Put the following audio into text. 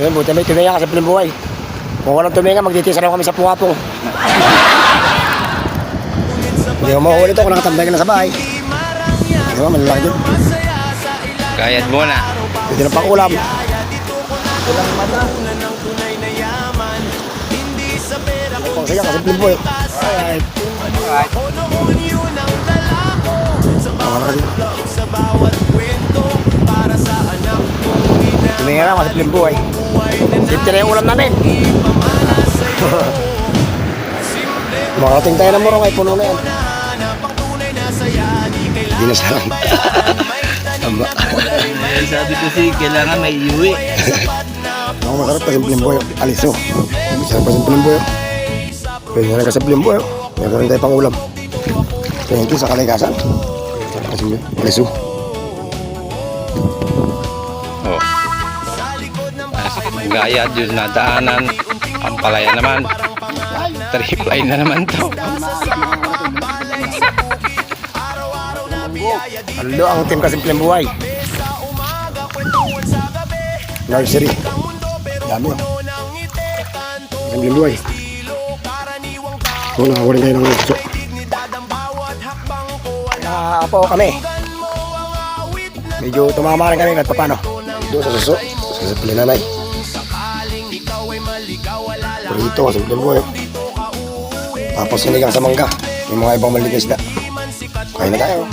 Ayun, buti may tuminga kasi piling buhay. Kung walang tuminga, magtitisa na kami sa pungapong. Hindi mo makulit ako, nakatambay ka na sa bahay. Di ba, malalaki din. Kayat mo na. Pwede na pang ulam. Pang saya kasi piling buhay. Ay, tuminga na kasi piling buhay. Safety na yung ulam namin. Makarating tayo ng Morong ay puno na yan. Hindi na sarang. Tama. Sabi ko si kailangan may iuwi. Ako masarap kasi pilimboy. Aliso. Masarap kasi pilimboy. Pwede na kasi pilimboy. Meron tayo pang ulam. Thank you sa kalikasan. Kasi aliso. Oh. Gaya yun na daanan. Ang palaya naman. Tripline na naman to. Alo ang team kasi pilimboy. Nursery. Dami. Kasi pilimboy. Oo, nakakuha rin kayo ng gusto. Nakapo kami. Medyo tumama rin kami kahit paano. Doon sa suso. Sa pilinanay. Purito kasi pilimboy. Tapos sinigang sa mangga. Yung mga ibang maliit na isda. Kain na tayo.